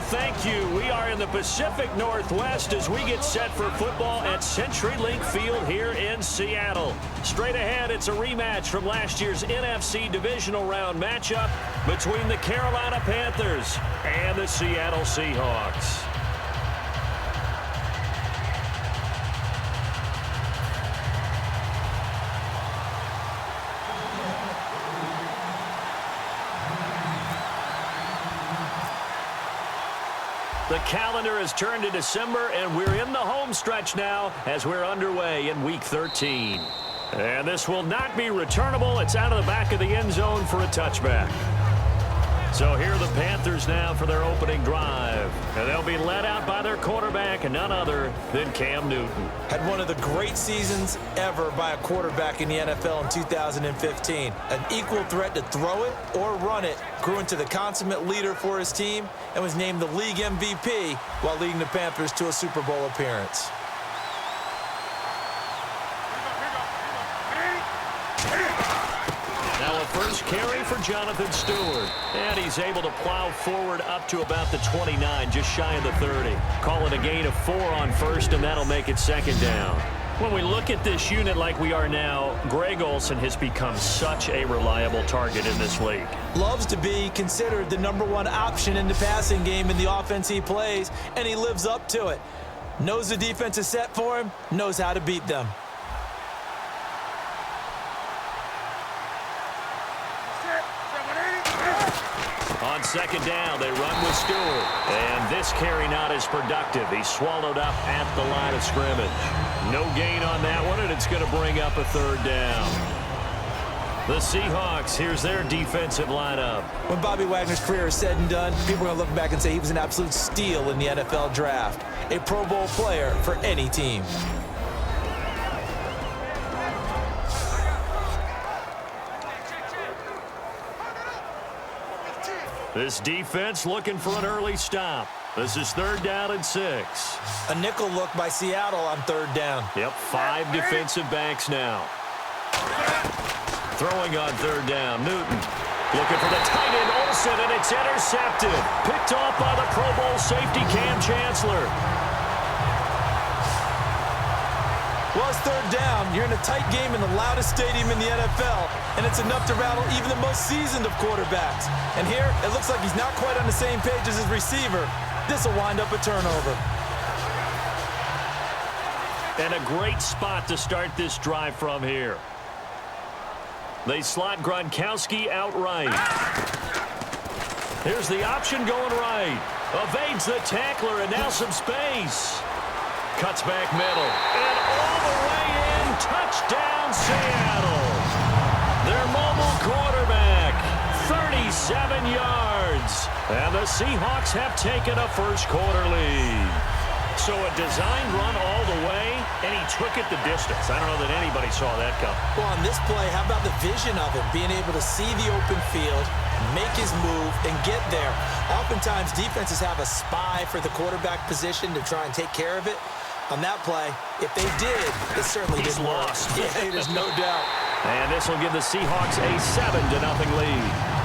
thank you. We are in the Pacific Northwest as we get set for football at CenturyLink Field here in Seattle. Straight ahead, it's a rematch from last year's NFC Divisional Round matchup between the Carolina Panthers and the Seattle Seahawks. The calendar has turned to December, and we're in the home stretch now as we're underway in Week 13. And this will not be returnable. It's out of the back of the end zone for a touchback. So here are the Panthers now for their opening drive. And they'll be led out by their quarterback, and none other than Cam Newton. Had one of the great seasons ever by a quarterback in the NFL in 2015. An equal threat to throw it or run it, grew into the consummate leader for his team, and was named the league MVP while leading the Panthers to a Super Bowl appearance. Now a first carry for Jonathan Stewart. And he's able to plow forward up to about the 29, just shy of the 30. Call it a gain of 4 on first, and that'll make it second down. When we look at this unit like we are now, Greg Olsen has become such a reliable target in this league. Loves to be considered the #1 option in the passing game in the offense he plays, and he lives up to it. Knows the defense is set for him, knows how to beat them. On second down, they run with Stewart. And this carry not as productive. He's swallowed up at the line of scrimmage. No gain on that one, and it's going to bring up a third down. The Seahawks, here's their defensive lineup. When Bobby Wagner's career is said and done, people are going to look back and say he was an absolute steal in the NFL draft. A Pro Bowl player for any team. This defense looking for an early stop. This is 3rd down and 6. A nickel look by Seattle on 3rd down. Yep, 5 defensive backs now. Throwing on 3rd down, Newton. Looking for the tight end, Olsen, and it's intercepted. Picked off by the Pro Bowl safety, Cam Chancellor. Well, it's 3rd down. You're in a tight game in the loudest stadium in the NFL, and it's enough to rattle even the most seasoned of quarterbacks. And here, it looks like he's not quite on the same page as his receiver. This will wind up a turnover. And a great spot to start this drive from here. They slot Gronkowski out right. Here's the option going right. Evades the tackler, and now some space. Cuts back middle. And all the way in. Touchdown, Seattle. Their mobile quarterback. 37 yards. And the Seahawks have taken a first-quarter lead. So a designed run all the way, and he took it the distance. I don't know that anybody saw that come. Well, on this play, how about the vision of him? Being able to see the open field, make his move, and get there. Oftentimes, defenses have a spy for the quarterback position to try and take care of it. On that play, if they did, it certainly didn't work. Yeah, there's no doubt. And this will give the Seahawks a 7-0 lead.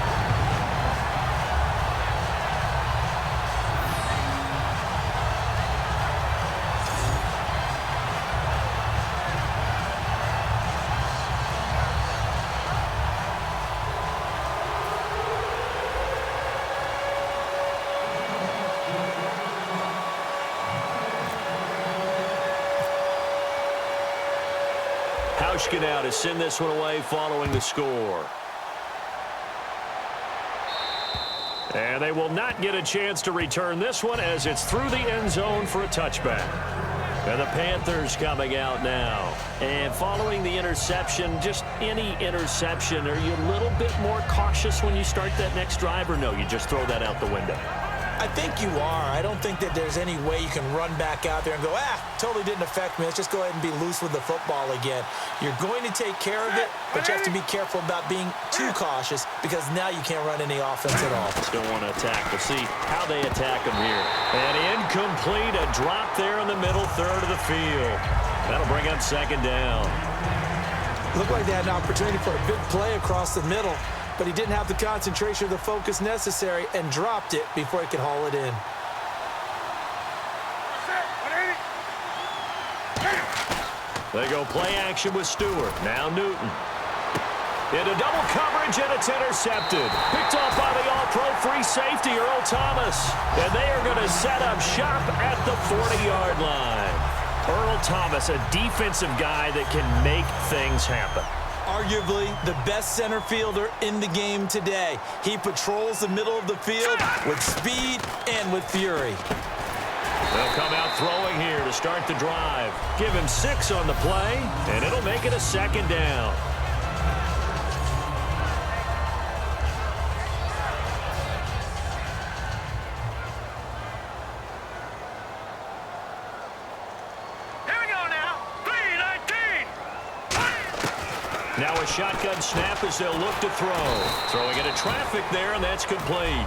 Now to send this one away following the score. And they will not get a chance to return this one as it's through the end zone for a touchback. And the Panthers coming out now. And following the interception, just any interception, are you a little bit more cautious when you start that next drive, or no, you just throw that out the window? I think you are. I don't think that there's any way you can run back out there and go, totally didn't affect me. Let's just go ahead and be loose with the football again. You're going to take care of it, but you have to be careful about being too cautious because now you can't run any offense at all. Don't want to attack. We'll see how they attack them here. And incomplete, a drop there in the middle third of the field. That'll bring up second down. Looked like they had an opportunity for a big play across the middle, but he didn't have the concentration or the focus necessary and dropped it before he could haul it in. They go play action with Stewart. Now Newton. Into double coverage, and it's intercepted. Picked off by the all-pro free safety, Earl Thomas. And they are going to set up shop at the 40-yard line. Earl Thomas, a defensive guy that can make things happen. Arguably the best center fielder in the game today. He patrols the middle of the field with speed and with fury. They'll come out throwing here to start the drive. Give him 6 on the play, and it'll make it a second down. Now a shotgun snap as they'll look to throw. Throwing into traffic there, and that's complete.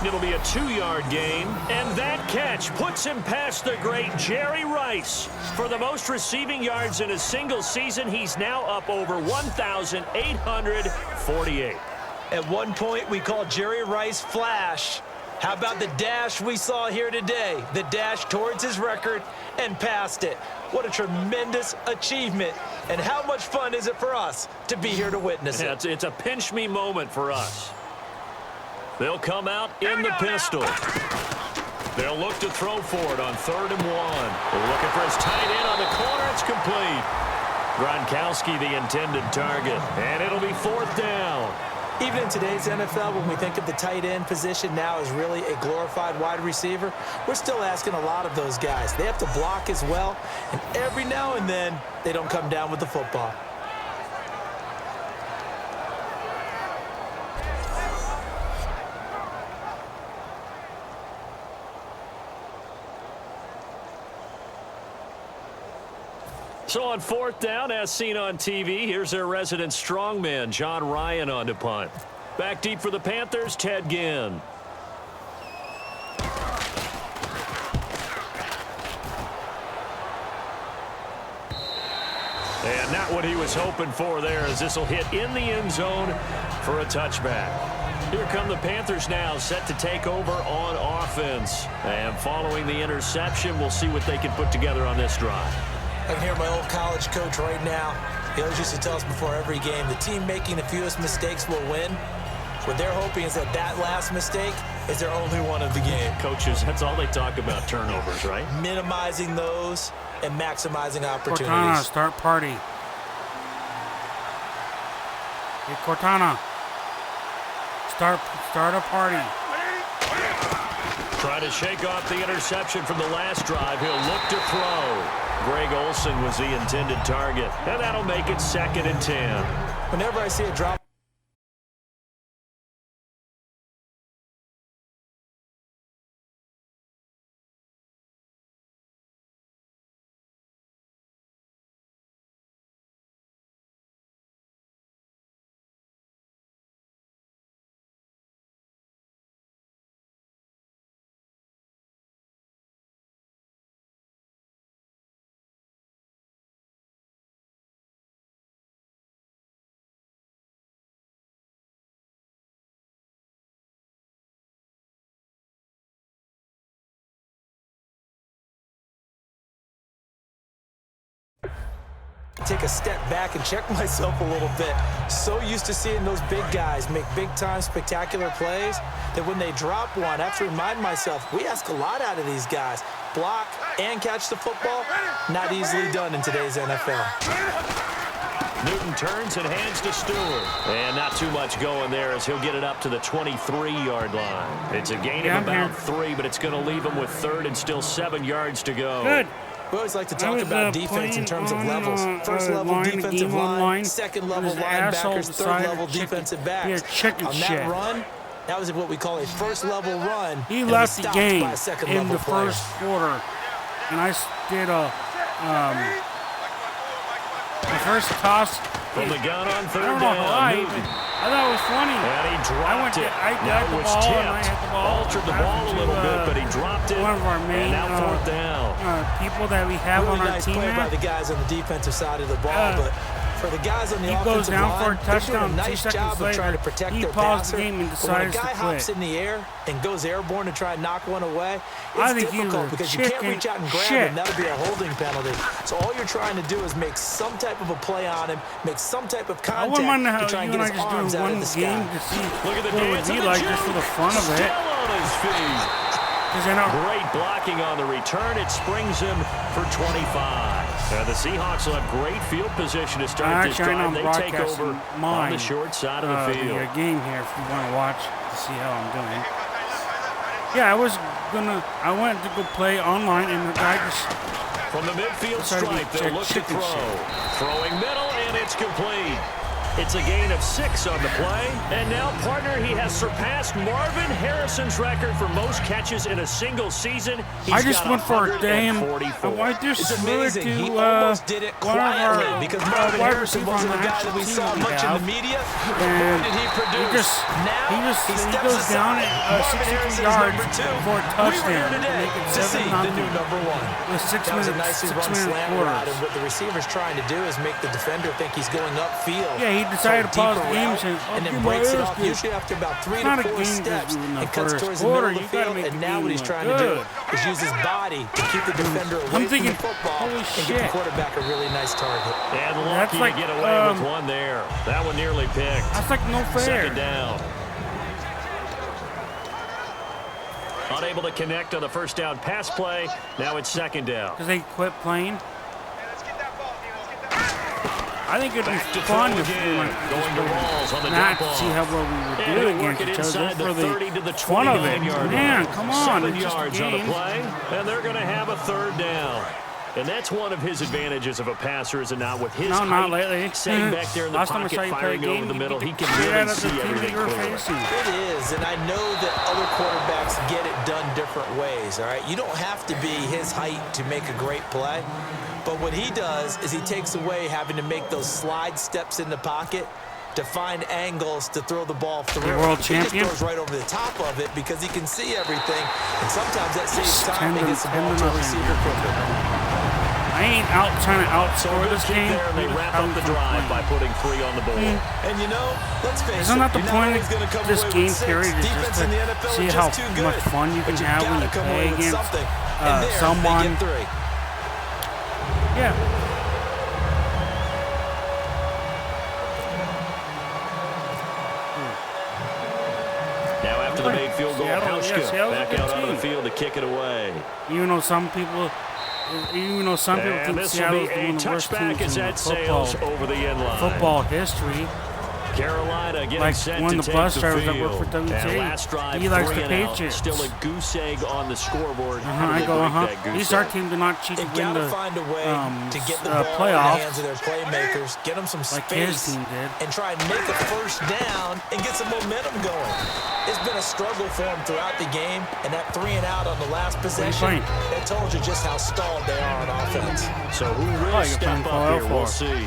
It'll be a 2-yard gain, and that catch puts him past the great Jerry Rice. For the most receiving yards in a single season, he's now up over 1,848. At one point, we called Jerry Rice Flash. How about the dash we saw here today? The dash towards his record and past it. What a tremendous achievement. And how much fun is it for us to be here to witness it? It's a pinch-me moment for us. They'll come out in the pistol. They'll look to throw for it on 3rd and 1. They're looking for his tight end on the corner. It's complete. Gronkowski, the intended target. And it'll be 4th down. Even in today's NFL, when we think of the tight end position now as really a glorified wide receiver, we're still asking a lot of those guys. They have to block as well, and every now and then, they don't come down with the football. So on 4th down, as seen on TV, here's their resident strongman, John Ryan, on to punt. Back deep for the Panthers, Ted Ginn. And not what he was hoping for there, as this will hit in the end zone for a touchback. Here come the Panthers now, set to take over on offense. And following the interception, we'll see what they can put together on this drive. I can hear my old college coach right now. He always used to tell us before every game, the team making the fewest mistakes will win. What they're hoping is that that last mistake is their only one of the game. Coaches, that's all they talk about, turnovers, right? Minimizing those and maximizing opportunities. Cortana, start party. Hey, Cortana, start a party. Trying to shake off the interception from the last drive. He'll look to throw. Greg Olsen was the intended target, and that'll make it 2nd and 10. Whenever I see a drop, take a step back and check myself a little bit. So used to seeing those big guys make big-time spectacular plays that when they drop one, I have to remind myself, we ask a lot out of these guys. Block and catch the football, not easily done in today's NFL. Newton turns and hands to Stewart. And not too much going there as he'll get it up to the 23-yard line. It's a gain of about 3, but it's going to leave him with 3rd and still 7 yards to go. Good. We always like to talk about defense in terms of levels. First level defensive line, second level linebackers, third level defensive backs. On that run, that was what we call a first level run. He left the game in the first quarter, and I did a the first toss. From the gun on 3rd down. I thought it was funny. And he dropped it. Now it was tipped. Altered the ball a little bit, but he dropped it. One of our main and now 4th down. people that we have really on our nice team play now. by the guys on the defensive side of the ball, but For the guys on the he goes offensive down line, for a touchdown. they're doing a nice 2 seconds job of later, trying to protect he their paused the passer. game and But when a decides guy to hops quit. in the air and goes airborne to try and knock one away, I it's think he was difficult a because you can't chicken reach out and grab shit. him. That'll be a holding penalty. So all you're trying to do is make some type of a play on him, make some type of I wouldn't mind contact how to try you and and I get his just arms doing out of one the game sky. to see Look at the what it would dance be and the like juke. just for the fun of it. Still on his feet. Because Great blocking on the return. It springs him for 25. The Seahawks will have great field position to start this drive. They take over on the short side of the field. The game here, if you want to watch to see how I'm doing. Yeah, I went to go play online, and the guy just From the midfield decided stripe, to they'll check look to chicken throw. shit. Throwing middle, and it's complete. It's a gain of 6 on the play. And now, partner, he has surpassed Marvin Harrison's record for most catches in a single season. I just went for a damn. I just It's really amazing. to He almost did it one of our quietly because Marvin wide Harrison receiver wasn't on a the guy that we national saw team much in have. the media. Boy, And did he produce. he steps goes down aside. at Marvin 60 Harrison is yards number 2. for a We were here touchdown to today make it to see the new 7-0. number 1. With 6 That was a minutes, nicely 6 run minute slant route, and quarters. what the receiver's trying to do is make the defender think he's going upfield. Yeah, he decided to pause the game and say, and then "Oh, breaks it my off ass usually after about 3 It's not to a 4 game steps just in the and cuts first towards the quarter. middle of the You gotta field. make And the now game what he's look trying to good. do is use his body to keep the defender away from thinking, the football holy and get shit. the quarterback a really nice target. And That's lucky like, to get away with one there. That one nearly picked. That's like no fair. Second down. Unable to connect on the first down pass play. Now it's second down. Because they quit playing. I think it'd be Back to fun throw if we again. like, Going to Rawls on the not dump to see off. how well we would And do he'll work against it each other inside just the for 30 to the the fun of it. 29-yard Man, line. come on. 7 It's just a yards on the game. play, and they're going to have a third down. And that's one of his advantages of a passer, is it not? With his No, not height, lately. sitting back there in the Last time I saw pocket, you play a firing game, over the you middle, beat he the can shit really out of the see team that everything you were clearly. facing. It is, and I know that other quarterbacks get it done different ways, all right? You don't have to be his height to make a great play, but what he does is he takes away having to make those slide steps in the pocket to find angles to throw the ball through. The world He champion. just throws right over the top of it because he can see everything, and sometimes that saves Just time and gets the ball to a 10-0. receiver quicker. I ain't out trying to So outscore a good this kick game. there, and they We're just wrap up having the fun drive playing. by putting 3 on the board. And you know, let's face Isn't it, that the you're point not always gonna come of this away game with 6. period? Is Defense just in the to NFL see is how just too good. much fun you can But have when gotta you come away play with against something. And there, someone. they get 3. Yeah. Now after the made field goal, Seattle's a Hauschka back good out onto the team. field to kick it away. Even though some people And think this will Seattle's be a one of the worst touchback teams as in that sails football, over the end line. football history. Carolina getting Like set one to of the take bus the drivers field. that work for WTA, And last drive, he likes the 3 and out. Patriots. Still a goose egg on the scoreboard. How do I they go, break that At goose least our egg? team did not cheat to They've win got to the find a way to get the ball in the playoffs. hands of their playmakers, get them some Like his space, team did. and try and make a first down and get some momentum going. It's been a struggle for them throughout the game, and that 3 and out on the last possession, that told you just how stalled they are on offense. So who will step up here? We'll see.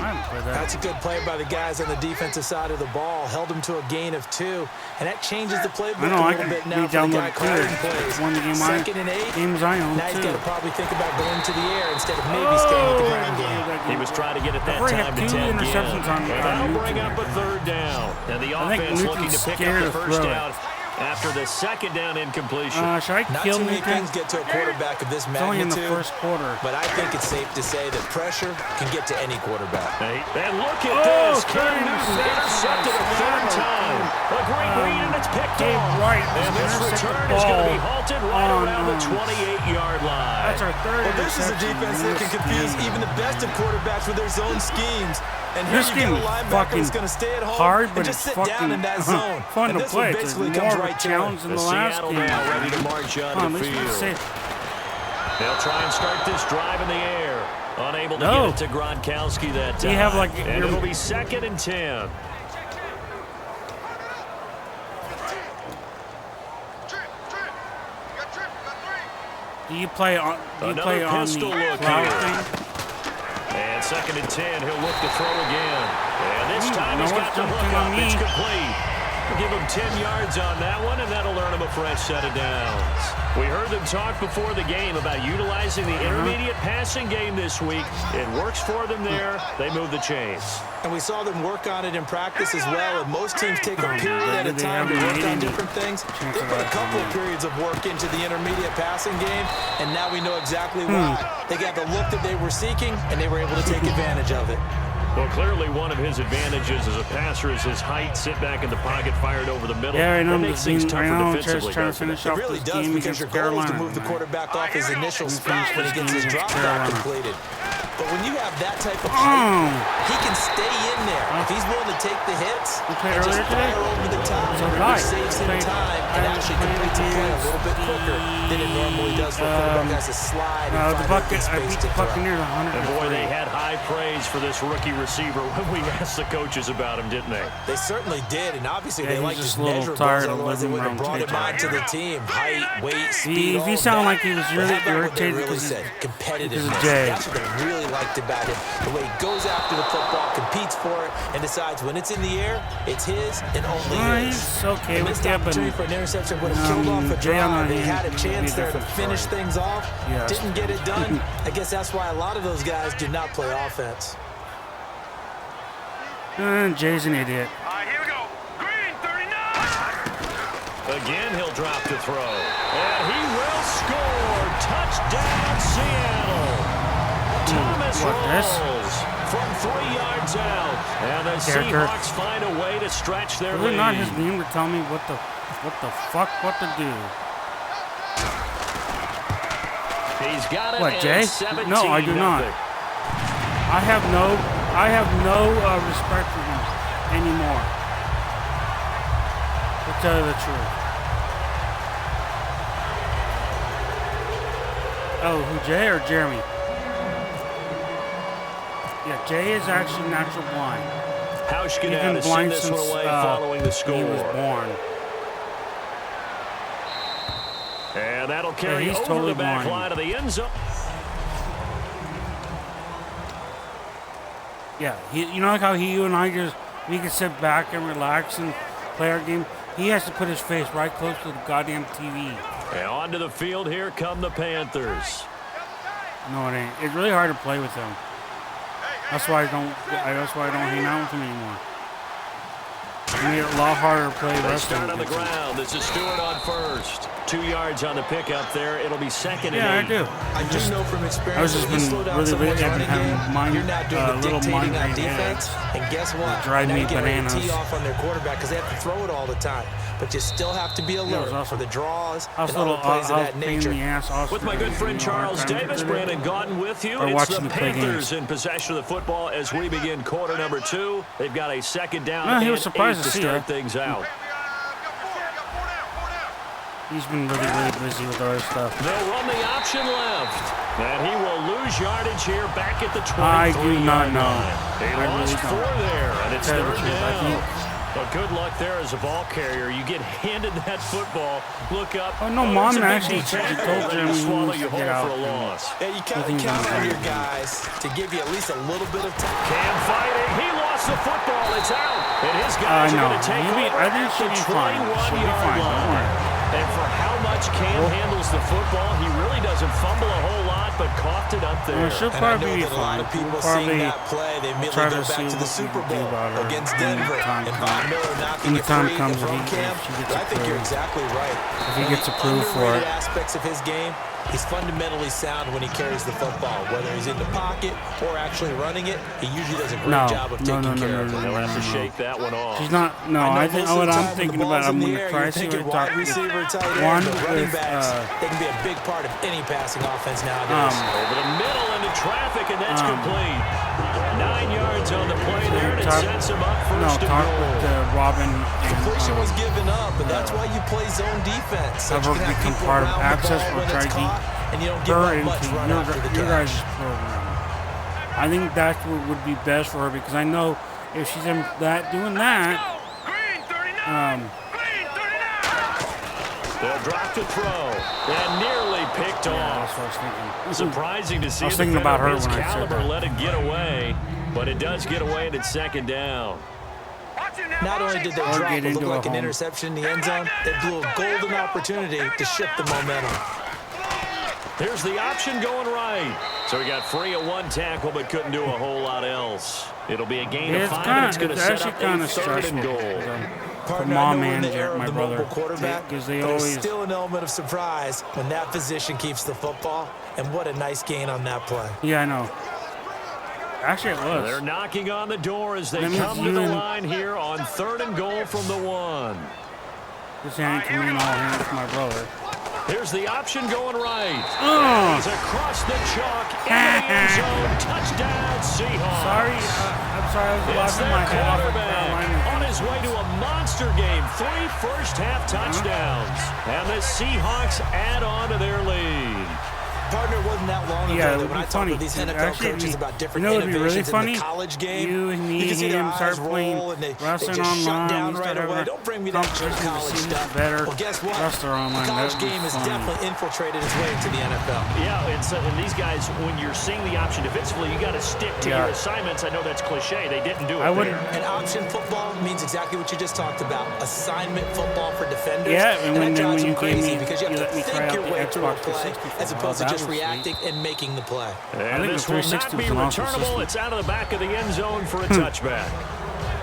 That's a good play by the guys on the defensive side of the ball. Held them to a gain of 2, and that changes the playbook I know, a I little can bit now be for the downloaded guy calling too. plays. One of the Second and 8. games I own Now he's got too. to probably think about going to the air instead of maybe staying with the ground game. He was trying to get it that I've already time had to 2 10 interceptions again. on And that'll Newton. bring up a third down. And the I think offense looking Newton's to pick scared up to the first throw it. down after the second down incompletion. Should I Not kill too many Newton? things get to a quarterback of this It's only in the magnitude, first quarter. but I think it's safe to say that pressure can get to any quarterback. And look at Oh, this. Cam Newton intercepted a third time. A great read, and it's picked Dave off. Wright And this intercepted the return is going to be ball halted right on, around the 28-yard line. That's our third Well, this is a interception defense in that this can confuse game. even the best of quarterbacks with their zone schemes. And here This you game got a is linebacker fucking that's going to stay at home hard, and but just it's sit down in fucking that zone. fun and to this play. one It's basically more comes of a right to challenge him. than The the last Seattle game. now ready to march Come onto on, the at least we field. say They'll try and start this drive in the air. Unable to No. get it to Gronkowski that time. You have, like, and your- it'll be 2nd and 10. Do you play on the Another pistol look cloud here. thing? And 2nd and 10, he'll look to throw again. And this time no he's one's got the jumping hook on up. me. It's complete. will give him 10 yards on that one, and that'll earn him a fresh set of downs. We heard them talk before the game about utilizing the intermediate passing game this week. It works for them there. They move the chains. And we saw them work on it in practice as well. And most teams take a period at a time to work on different things. They put a couple of periods of work into the intermediate passing game, and now we know exactly why. They got the look that they were seeking, and they were able to take advantage of it. Well, clearly one of his advantages as a passer is his height. Sit back in the pocket, fired over the middle. Yeah, I know. That makes things tougher defensively. Trying to finish off it really this does, game because your goal is to move the quarterback off his initial spot when he gets his drop back completed. But when you have that type of height, he can stay in there. If he's willing to take the hits and just fire over the top, it saves him time and actually completes a play a little bit quicker than it normally does for a quarterback has to slide and find open space to throw. And boy, they had high praise for this rookie receiver when we asked the coaches about him, didn't they? They certainly did, and obviously they like just his a little measurables, tired of otherwise they living wouldn't have brought him around onto the team. Height, weight, speed, If he sounded like he was really irritated because competitiveness. of Jay. That's what they really liked about him. The way he goes after the football, competes for it, and decides when it's in the air, it's his and only his. It's okay And with this that, but opportunity for an interception would have killed off a Jay on drive. the They had a hand chance would be a there to different finish story. things off. Yes. Didn't get it done. I guess that's why a lot of those guys do not play offense. Jay's an idiot. Here we go. Green, 39. Again, he'll drop to throw. And he will score. Touchdown, Seattle. Thomas rolls from 3 yards out. And the Seahawks find a way to stretch their lead. Is it not his name to tell me what the fuck to do? He's got it. What, Jay? No, I do not. I have no respect for him anymore. To tell you the truth. Oh, who, Jay or Jeremy? Yeah, Jay is actually natural blind. Hauschka He's now been to send blind this since one away following the score. he was born. And that'll carry he's over totally the back blind. line of the end zone. Yeah, you know like how you and I we can sit back and relax and play our game? He has to put his face right close to the goddamn TV. And onto the field, here come the Panthers. No, it ain't. It's really hard to play with him. That's why I don't hang out with him anymore. It made it a lot harder to play They wrestling. start on the ground. This is Stewart on first. 2 yards on the pickup there. It'll be second and 8. Yeah, I do. I just know from experience just when you been slow down really someone's having running game, mind- you're not doing the little dictating on migraine defense. And guess what? drive Now me you get ready to bananas. tee off on their quarterback because they have to throw it all the time. But you still have to be alert awesome. for the draws I was and a little other plays of that pain in nature. the ass. Also With my good friend Charles Davis, Brandon Gaudin with you. Or It's watching the the play Panthers games. in possession of the football as we begin quarter number 2. They've got a second down Well, he and was surprised 8 to to see start it. things out. He's been really busy with other stuff. They'll run the option left. And he will lose yardage here back at the 23. I do not know. He I lost really 4 don't. there, and it's Tell you the third truth, I down. think- But good luck there as a ball carrier. You get handed that football, look up. Oh, no, that's Mom a big actually defender. told Ready Jeremy to he swallow needs you to get whole for a out. loss. Yeah, you kind Nothing's of count on on the your guys to give you at least a little bit of time. Cam fighting. He lost the football. It's out. And his guys are No. going to take over I think at she'll the be fine. She'll be 21-yard fine. Don't line. worry. And for how much Cam handles the football, he really doesn't fumble a whole lot, but coughed it up there. She'll And I know probably be that a lot fine. of people We'll seeing probably that play, they immediately try go to back see to the what we Super can do Bowl about her against when the Denver. time And comes. Von Miller knocking When the it time free comes, from if Cam. she gets I think you're approved. exactly right. If he gets approved for Underrated it. aspects of his game, he's fundamentally sound when he carries the football. Whether he's in the pocket or actually running it, he usually does a great job of taking care of it. They'll have to shake that one off. She's not. No, I think most of what the I'm time when thinking the about. ball's I'm in the going air, to try you're to see thinking what I wide talk receiver, tight end, One but running with, backs, they can be a big part of any passing offense nowadays. Over the middle into traffic, and that's complete. 9 yards on the play there, and it sets him up first and talk goal. with Robin. Completion was given up, but that's why you play zone defense. So Have you her can have become people part of around the access ball or when try it's to caught, and you don't give her up into much run after the your catch. guys' program. I think that's what would be best for her because I know if she's in that doing that, Green, 39. Green, 39. They'll drop to throw, and nearly picked that's off. what I was thinking. Surprising to see I was a thinking defender about her of his when I said caliber that. let it get away, but it does get away, and it's second down. Not only did they Or drop get what looked into a like an home. interception in the end zone, they blew a golden opportunity to shift the momentum. Here's the option going right. So he got free of one tackle but couldn't do a whole lot else. It'll be a gain of 5, and it's going to set up a 3rd and goal. Partner, I know we're in the era of the mobile quarterback, because but they there's always still an element of surprise when that position keeps the football, and what a nice gain on that play. Yeah, I know. Actually, it was. They're knocking on the door as they That means come to the you- line here on 3rd and goal from the 1. This ain't to me and all hands to my brother. Here's the option going right. Oh. He's across the chalk into the end zone. Touchdown, Seahawks. Sorry, I'm sorry, I was It's laughing their my head off at quarterback Carolina. on his way to a monster game. 3 first-half touchdowns. And the Seahawks add on to their lead. Partner, wasn't that long ago Yeah, it that would when be I talk funny. with these NFL Actually, coaches about different you know, it'd be really innovations funny. in the college game, You and me can see their him eyes start playing roll and they wrestling just shut online. down We right start away. having Don't bring me that junk competition to college see who's stuff. better Well, guess what? wrestler online. The college That would be game has funny. definitely infiltrated its way into the NFL. Yeah, and these guys, when you're seeing the option defensively, you got to stick to your assignments. I know that's cliche. They didn't do it. I wouldn't. And option football means exactly what you just talked about. Assignment football for defenders. Yeah, and that when drives you them gave crazy me, because you you have let me to try think out your the way through a Xbox play 360 as opposed to that just was sweet. reacting and making the play. And think this the will 360 not be was an awesome returnable. system. It's out of the back of the end zone for a touchback.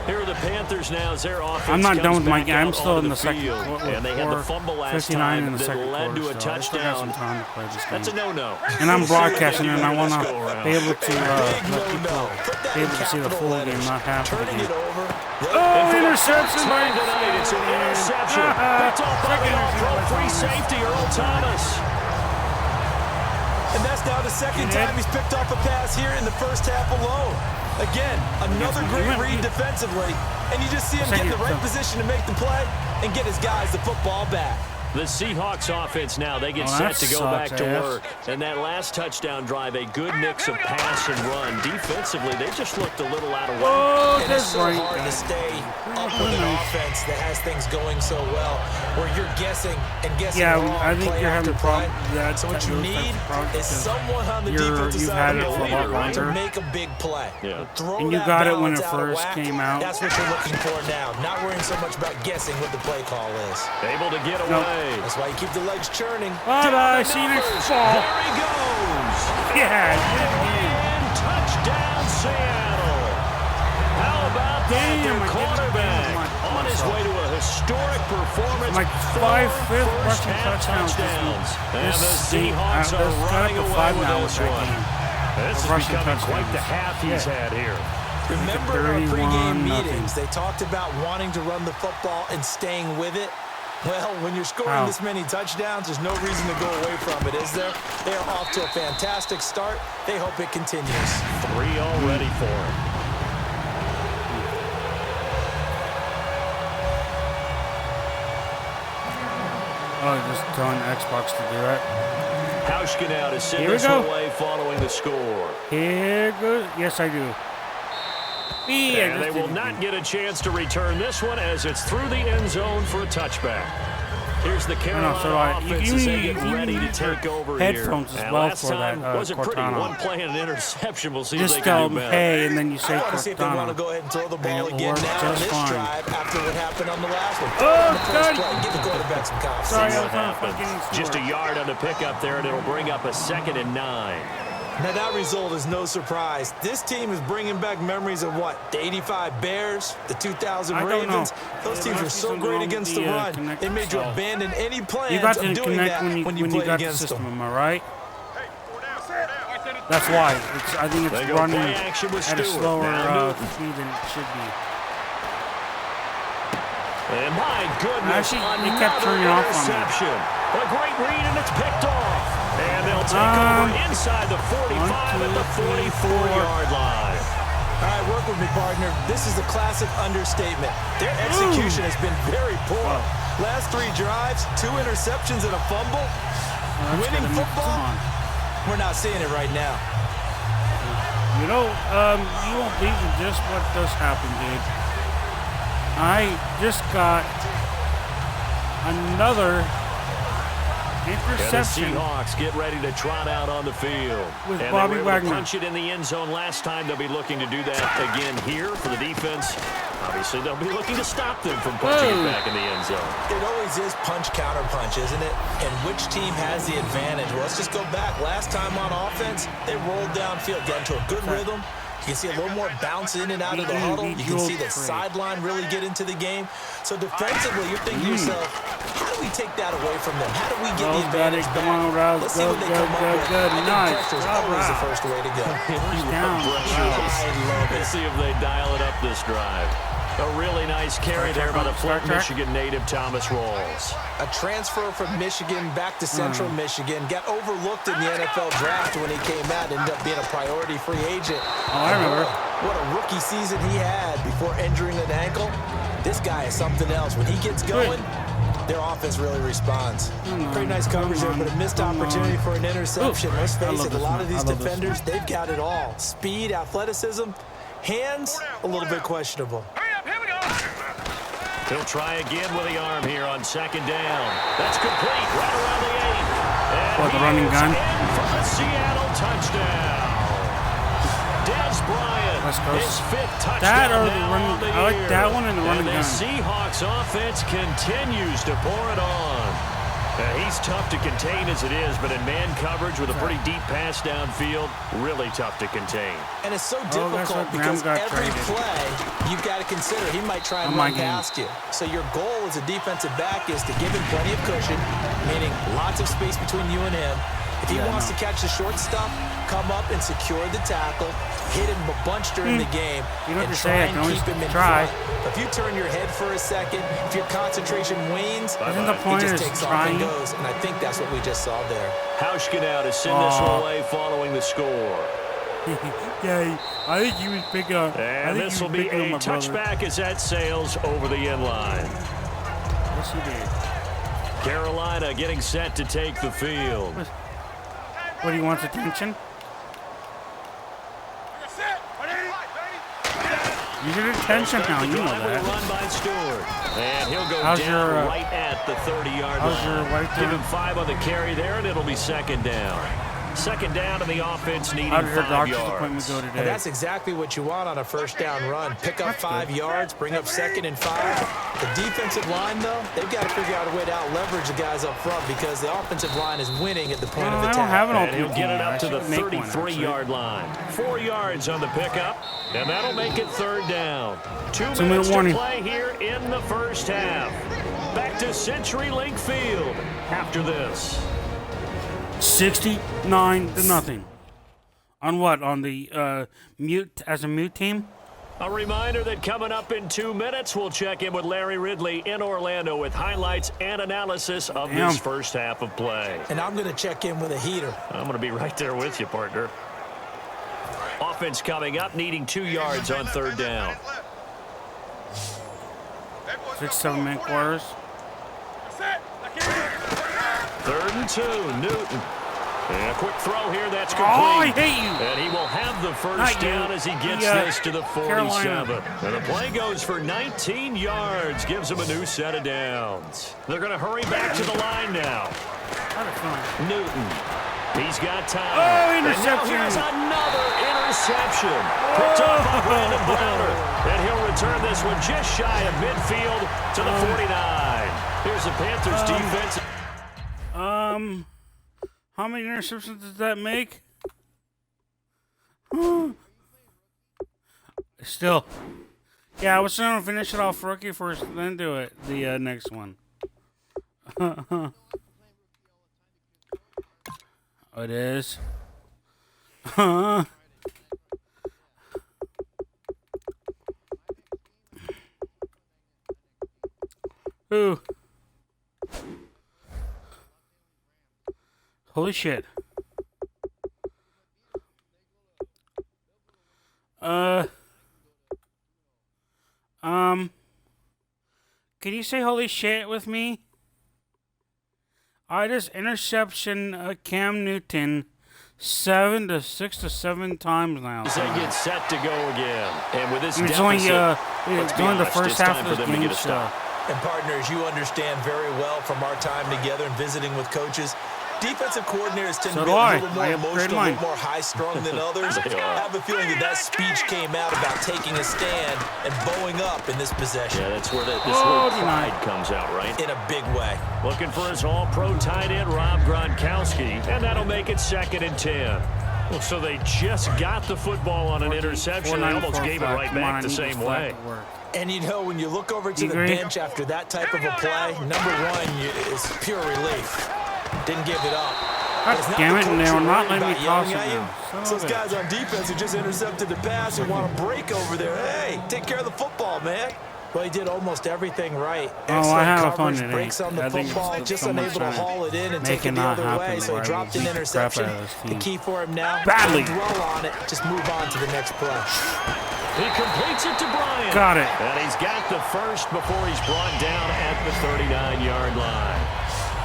Here are the Panthers now as their offense I'm not comes done with my back game. I'm out still onto in the second field. quarter. And they had the fumble last 59 time in the that second led quarter. to a So I still got touchdown. some time to play this game. That's a no-no. And I'm broadcasting, and I want Let's to go around. be able to Big let no-no. people Put that be in able to see the capital full letters. game, not half of the Turning game. it over. Oh, interception by Tonight, it's an interception. Picked off by the all-pro free safety, Earl Thomas. And that's now the second time he's picked off a pass here in the first half alone. Again, another great read defensively, and you just see him get in the right position to make the play and get his guys the football back. The Seahawks offense now, they get set to go back to work. And that last touchdown drive, a good mix of pass and run. Defensively, they just looked a little out of whack. Oh, And it's that's so right. hard to stay up with an offense that has things going so well, where you're guessing and guessing Yeah, wrong I think play you're after having play. problems. Yeah, So what you those types need of problems is because someone on the you've defensive had side it of for a the lot ball to longer. make a big play. Yeah. Throw And you that got it when balance it out of first whack. came out. That's what you're looking for now. Not worrying so much about guessing what the play call is. Able to get away. That's why you keep the legs churning. Bye-bye, see you next fall. There he goes. Yeah, And touchdown, Seattle. How about that? Damn, Their I didn't quarterback do on his way to a historic performance. My 4 5th rushing first-half touchdowns this touchdowns. week. And the Seahawks are That's got running up to away 5 with now this with that one. game. This is Rushing becoming quite the touchdowns. half he's had here. Remember in our pregame 31-0. meetings, they talked about wanting to run the football and staying with it. Well, when you're scoring Wow. this many touchdowns, there's no reason to go away from it, is there? They are off to a fantastic start. They hope it continues. 3 already for him. Oh, just telling Xbox to do that. Hauschka now to send Here we this go. one away following the score. Here goes. Yes, I do. And they will not get a chance to return this one as it's through the end zone for a touchback. Here's the Carolina offense as they get ready to take over headphones here. as And well last for time that, wasn't pretty. Cortana. One play and an interception. We'll see Just if they tell can do them, better. hey, and then you say I want to see if they want to Cortana. go ahead and throw the And ball it again worked now on just this fine. drive after what happened on the last one. Oh, On the first God. play, give the quarterback some confidence. Sorry, See I what was trying to happens. fucking Just a yard on the pickup there, and it'll bring up a 2nd and 9. Now, that result is no surprise. This team is bringing back memories of what? The 85 Bears, the 2000 I don't know. Ravens. Those There teams must were be so something great wrong with against the, the run. connect They made you itself. abandon any plans You got of to doing connect that when you played got the against system, them. am I right? That's why. I think They it's go running play action with at a Stewart. slower Now Newton. speed than it should be. And my goodness, Actually, it kept turning off on me. interception. A great read, and it's picked off. And they'll take over inside the 45 at the 44-yard line. All right, work with me, partner. This is the classic understatement. Their execution has been very poor. Last 3 drives, 2 interceptions and a fumble. Winning football, we're not seeing it right now. You know, you won't believe just what just happened, dude. I just got another And the interception. Seahawks get ready to trot out on the field. With and Bobby they were able to Wagner. punch it in the end zone last time. They'll be looking to do that again here for the defense. Obviously, they'll be looking to stop them from punching it back in the end zone. It always is punch-counter-punch, isn't it? And which team has the advantage? Well, let's just go back. Last time on offense, they rolled downfield, got into a good rhythm. You can see a little more bounce in and out of the huddle. You can see the sideline really get into the game. So defensively, you're thinking to yourself, how do we take that away from them? How do we get the advantage back? Let's see what they come up with. I think pressure is always the first way to go. Let's see if they dial it up this drive. A really nice carry there by the Flint, Michigan native Thomas Rawls. A transfer from Michigan back to Central Michigan. Got overlooked in the NFL draft when he came out. Ended up being a priority free agent. Oh, I remember. What a rookie season he had before injuring an ankle. This guy is something else. When he gets going, their offense really responds. Pretty nice coverage there, but a missed opportunity for an interception. Let's face it, a lot of these defenders, they've got it all. Speed, athleticism, hands, a little bit questionable. He'll try again with the arm here on second down. That's complete right around the 8. And the running gun? in for a Seattle touchdown. Des Bryant, his 5th touchdown that or the now running, on the I like year. that one and the running And the gun. Seahawks offense continues to pour it on. He's tough to contain as it is, but in man coverage with a pretty deep pass downfield, really tough to contain. And it's so difficult because every play you've got to consider he might try and run past you. So your goal as a defensive back is to give him plenty of cushion, meaning lots of space between you and him. If he wants to catch the short stuff, come up and secure the tackle, hit him a bunch during the game, and try and keep him in front. If you turn your head for a second, if your concentration wanes, he just takes off and goes. And I think that's what we just saw there. Hauschka now to send this one away following the score. Yeah, I think he was picking up. And this will be a touchback as that sails over the end line. Yes, he did. Carolina getting set to take the field. What, he wants attention? You get attention now, you know that. Run by Stewart. And he'll go down right at the 30-yard line. Give him 5 on the carry there, and it'll be second down. Second down, and the offense needing 5 yards. And that's exactly what you want on a first down run. Pick up 5 yards, bring up 2nd and 5. The defensive line, though, they've got to figure out a way to out-leverage the guys up front because the offensive line is winning at the point of attack. And he'll get it up to the 33-yard line. 4 yards on the pickup, and that'll make it third down. 2 minutes to play here in the first half. Back to CenturyLink Field after this. 69-0. On what? On the mute team? A reminder that coming up in 2 minutes, we'll check in with Larry Ridley in Orlando with highlights and analysis of this first half of play. And I'm going to check in with a heater. I'm going to be right there with you, partner. Offense coming up, needing 2 yards on third down. 6-7 quarters. 3rd and 2, Newton. And a quick throw here, that's complete. Oh, I hate you. And he will have the first down as he gets this to the 47. And the play goes for 19 yards, gives him a new set of downs. They're going to hurry back to the line now. Newton, he's got time. Oh, interception. And now here's another interception. Picked up by Brandon Browner. And he'll return this one just shy of midfield to the 49. Here's the Panthers defense. How many interceptions does that make? Still. Yeah, I was trying to finish it off rookie first, then do it. The next one. Oh, it is. Ooh. Holy shit. Can you say holy shit with me? This interception, Cam Newton, 6 to 7 times now. They get set to go again. And with this it's deficit, only the first half of the game. And partners, you understand very well from our time together and visiting with coaches, Defensive coordinators tend to So be do a I. little more I emotional, upgraded a mine. little more high-strung than others. I have a feeling that speech came out about taking a stand and bowing up in this possession. Yeah, that's where this word Oh, pride comes out, right? In a big way. Looking for his all-pro tight end, Rob Gronkowski, and that'll make it 2nd and 10. Well, so they just got the football on an interception. They almost gave it right back the same way. And, you know, when you look over to the bench after that type of a play, number one is pure relief. Didn't give it up. God damn it, and they were not letting me toss it at you. now. Those guys on defense who just intercepted the pass and want to break over there. Hey, take care of the football, man. Well, he did almost everything right. I have a fun coverage, breaks on the football, just unable to haul it in and take it the other way, so he dropped an interception. The key for him now, don't dwell on it, just move on to the next play. He completes it to Bryant. Got it. And he's got the first before he's brought down at the 39-yard line.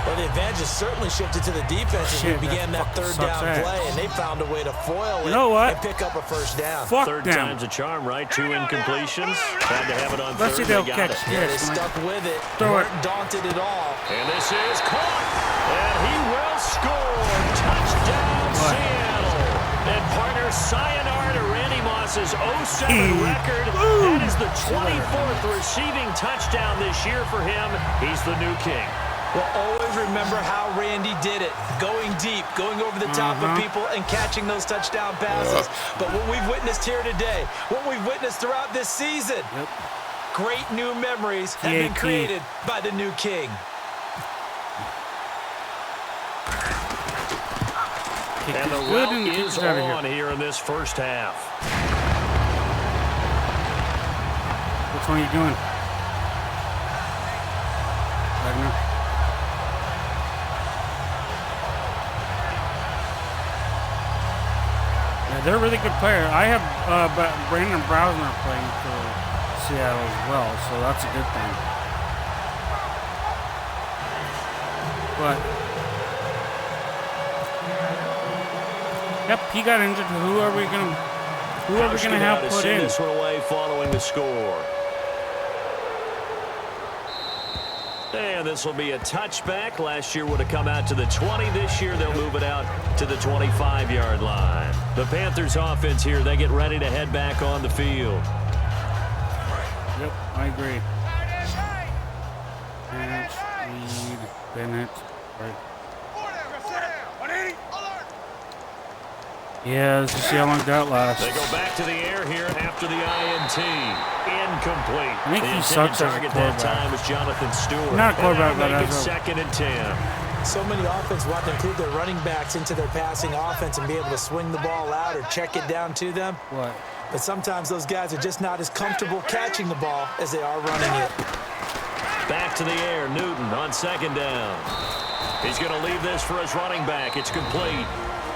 Well, the advantage has certainly shifted to the defense as we began that third down play, and they found a way to foil it and pick up a first down. Third time's a charm, right? 2 incompletions. Had to have it on third. They'll they catch got it. Yeah, they stuck with it. Weren't daunted at all. And this is caught. And he will score. Touchdown, Seattle. And partner, sayonara to Randy Moss's 07 record. That is the 24th receiving touchdown this year for him. He's the new king. Well, always remember how Randy did it. Going deep, going over the top of people and catching those touchdown passes. But what we've witnessed here today, what we've witnessed throughout this season, great new memories have been created by the new king. And the route is on here in this first half. Which one are you doing? Wagner. Yeah, they're a really good player. I have Brandon Browner playing for Seattle as well, so that's a good thing. But yep, he got injured. Who are we gonna have put in? This one away following the score. And this will be a touchback. Last year would have come out to the 20. This year they'll move it out to the 25-yard line. The Panthers offense here, they get ready to head back on the field. Yep, I agree. Hanch, Reed, Bennett, right. Yeah, let's just see how long that lasts. They go back to the air here after the INT. Incomplete. I think he sucks as a target that quarterback. time was Jonathan Stewart. Not a quarterback, but make it as a 2nd and 10. So many offenses want to include their running backs into their passing offense and be able to swing the ball out or check it down to them. what? But sometimes those guys are just not as comfortable catching the ball as they are running it. Back to the air, Newton on 2nd down. He's going to leave this for his running back. It's complete.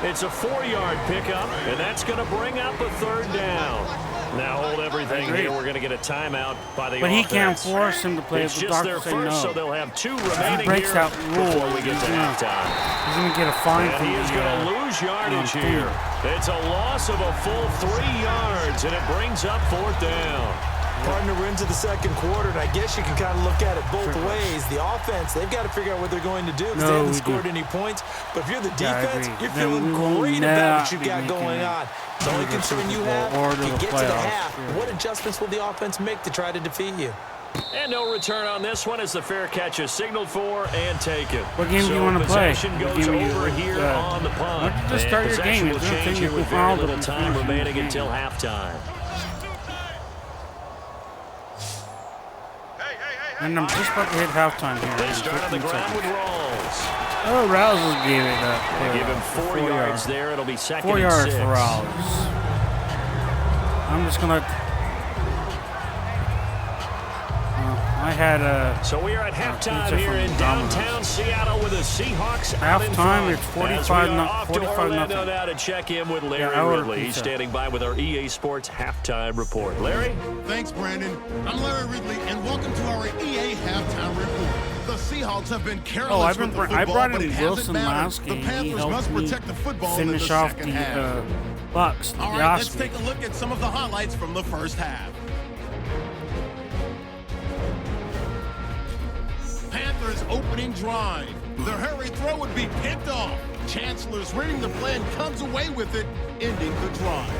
It's a 4-yard pickup, and that's going to bring up a 3rd down. Now hold everything here. We're going to get a timeout by the offense. But he can't force him to play. It's If the just their doctor say first, no. so they'll have 2 remaining He breaks here that rule. before we get to halftime. He's going to get a fine And from he is going to lose yardage here. It's a loss of a full 3 yards, and it brings up 4th down. Partner, we're into the second quarter, and I guess you can kind of look at it both ways. The offense, they've got to figure out what they're going to do because they haven't scored any points. But if you're the defense, you're feeling great about what you've got going on. The only concern you have, you get to the half. What adjustments will the offense make to try to defeat you? And no return on this one as the fair catch is signaled for and taken. What game do you want to play? Possession goes over here on the punt. Why don't you just start your game? Will It's going to change take you here with very little time remaining until halftime. And I'm just about to hit halftime here. They start on the ground with Rawls. Oh, Rawls gave it up. They give him 4 yards there. It'll be 2nd 4 and 6. yards for Rawls. I'm just going to... I had a... So we are at halftime here in downtown Seattle with the Seahawks out in Halftime, front. it's 45-0. Now to check in with Larry Ridley. He's standing by with our EA Sports halftime report. Larry? Thanks, Brandon. I'm Larry Ridley, and welcome to our EA halftime report. The Seahawks have been careless with the football, I brought in but it Wilson hasn't mattered. last game. The Panthers must protect the football in the finish off second the half. Bucks. All right, let's take a look at some of the highlights from the first half. Panthers opening drive. The hurry throw would be picked off. Chancellor's reading the play and comes away with it, ending the drive.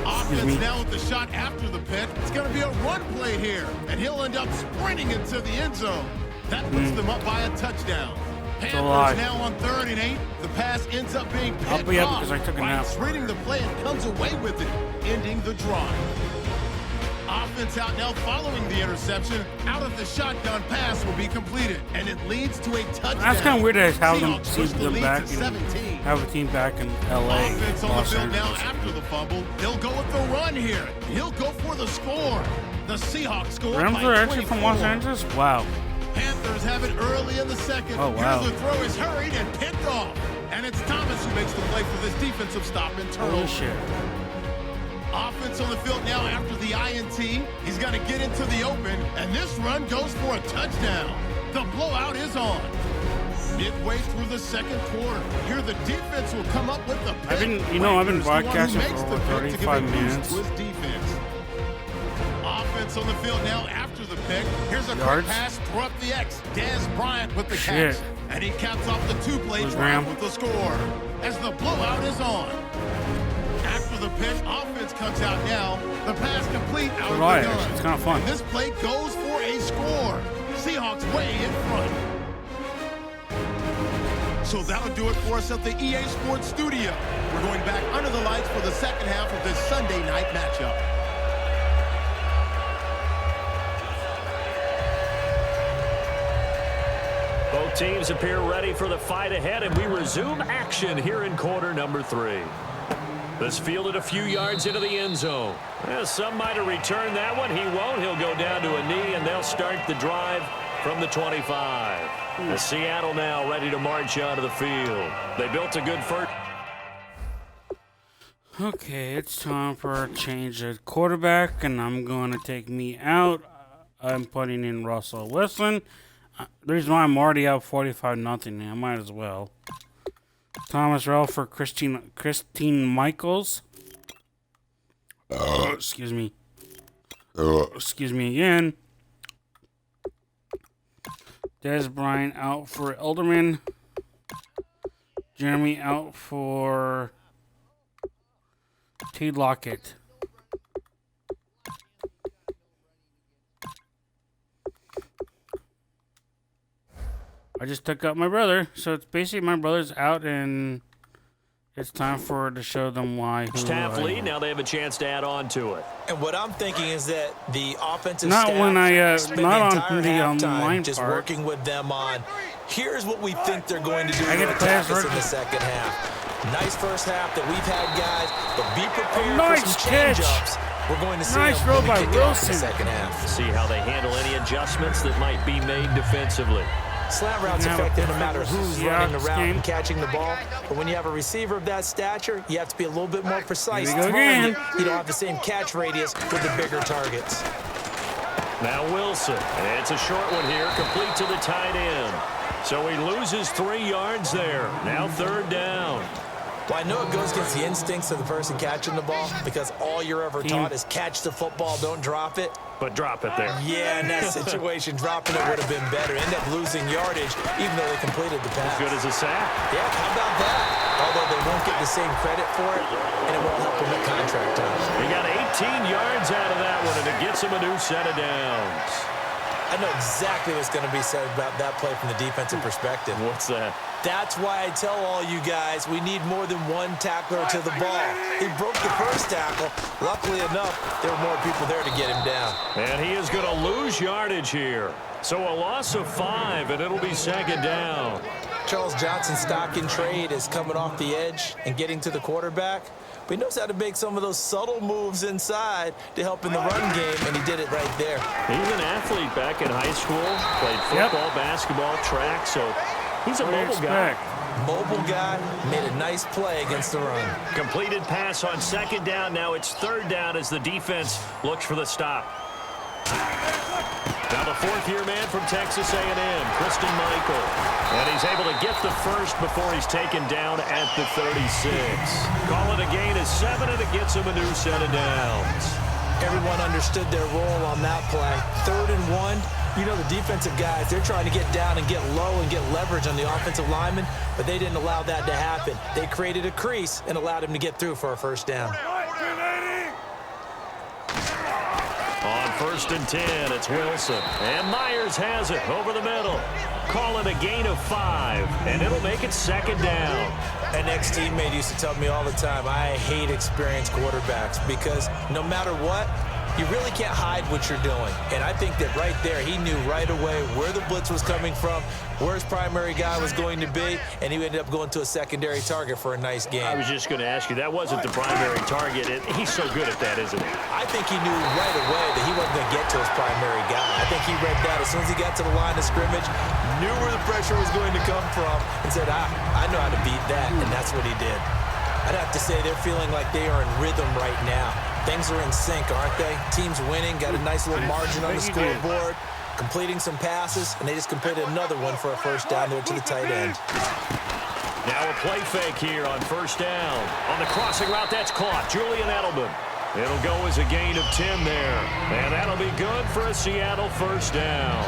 Offense now with the shot after the pick. It's going to be a run play here, and he'll end up sprinting into the end zone. That puts them up by a touchdown. Panthers now on 3rd and 8. The pass ends up being picked off. Because I took a nap. Wright's reading the play and comes away with it, ending the drive. Offense out now following the interception. Out of the shotgun pass will be completed, and it leads to a touchdown. That's kind of weird to have them Seahawks see push the them lead back to and 17. have a team back in LA. Offense on the Los field now Angeles. after the fumble. He'll go with the run here. He'll go for the score. The Seahawks score Rams by are actually 24. from Los Angeles? Wow. Panthers have it early in the second. Oh, wow. Here's the throw is hurried and picked off. And it's Thomas who makes the play for this defensive stop and turnover. Holy shit. Offense on the field now after the INT. He's got to get into the open, and this run goes for a touchdown. The blowout is on. Midway through the second quarter, here the defense will come up with the pick. I've been broadcasting for over 35 minutes. To his defense. Offense on the field now after the pick. Here's a quick pass, throw up the X. Dez Bryant with the catch. And he caps off the two-play drive with the score. As the blowout is on. After the pitch, offense comes out now. The pass complete out of the gun. It's kind of fun. And this play goes for a score. Seahawks way in front. So that'll do it for us at the EA Sports Studio. We're going back under the lights for the second half of this Sunday night matchup. Both teams appear ready for the fight ahead, and we resume action here in quarter number 3. This fielded a few yards into the end zone. Some might have returned that one. He won't. He'll go down to a knee, and they'll start the drive from the 25. Seattle now ready to march onto the field. They built a good first. Okay, it's time for a change at quarterback, and I'm going to take me out. I'm putting in Russell Wilson. The reason why I'm already up 45-0, I might as well. Thomas Rell for Christine Michaels. Excuse me. Excuse me again. Dez Bryant out for Elderman. Jeremy out for T. Lockett. I just took out my brother, so it's basically my brother's out, and it's time to show them why. Half lead, now they have a chance to add on to it. And what I'm thinking is that the offensive not staff when I spent not the on entire the halftime line just part. working with them on. Here's what we think they're going to do I get to to play attack as us in rookie. the second half. Nice first half that we've had, guys, but be prepared Nice for some catch. change-ups. We're going to see Nice them throw when we by kick it off in Wilson. the second half. See how they handle any adjustments that might be made defensively. Slant routes Now, effective no matter who's yeah, running this around game. and catching the ball. But when you have a receiver of that stature, you have to be a little bit more precise. Here we go Throwing again. it, you don't have the same catch radius with the bigger targets. Now Wilson, and it's a short one here, complete to the tight end. So he loses 3 yards there. Now third down. Well, I know it goes against the instincts of the person catching the ball because all you're ever taught is catch the football, don't drop it. But drop it there. Yeah, in that situation, dropping it would have been better. End up losing yardage, even though they completed the pass. Good as a sack. Yeah, how about that? Although they won't get the same credit for it, and it won't help them at contract time. He got 18 yards out of that one, and it gets him a new set of downs. I know exactly what's going to be said about that play from the defensive perspective. What's that? That's why I tell all you guys we need more than one tackler to the ball. He broke the first tackle. Luckily enough, there were more people there to get him down. And he is going to lose yardage here. So a loss of 5, and it'll be second down. Charles Johnson's stock in trade is coming off the edge and getting to the quarterback. But he knows how to make some of those subtle moves inside to help in the run game, and he did it right there. He's an athlete back in high school. Played football, basketball, track, so he's a mobile guy. Mobile guy, made a nice play against the run. Completed pass on second down. Now it's third down as the defense looks for the stop. Now the fourth-year man from Texas A&M, Christian Michael. And he's able to get the first before he's taken down at the 36. Call it a gain of 7, and it gets him a new set of downs. Everyone understood their role on that play. 3rd and 1, You know, the defensive guys, they're trying to get down and get low and get leverage on the offensive lineman, but they didn't allow that to happen. They created a crease and allowed him to get through for a first down. On 1st and 10, it's Wilson. And Myers has it over the middle. Call it a gain of 5, and it'll make it 2nd down. An ex-teammate used to tell me all the time, I hate experienced quarterbacks because no matter what, you really can't hide what you're doing. And I think that right there, he knew right away where the blitz was coming from, where his primary guy was going to be, and he ended up going to a secondary target for a nice game. I was just going to ask you, that wasn't the primary target. He's so good at that, isn't he? I think he knew right away that he wasn't going to get to his primary guy. I think he read that as soon as he got to the line of scrimmage, knew where the pressure was going to come from, and said, I know how to beat that, and that's what he did. I'd have to say they're feeling like they are in rhythm right now. Things are in sync, aren't they? Teams winning, got a nice little margin on the scoreboard, completing some passes, and they just completed another one for a first down there to the tight end. Now a play fake here on 1st down. On the crossing route, that's caught. Julian Edelman. It'll go as a gain of 10 there. And that'll be good for a Seattle first down.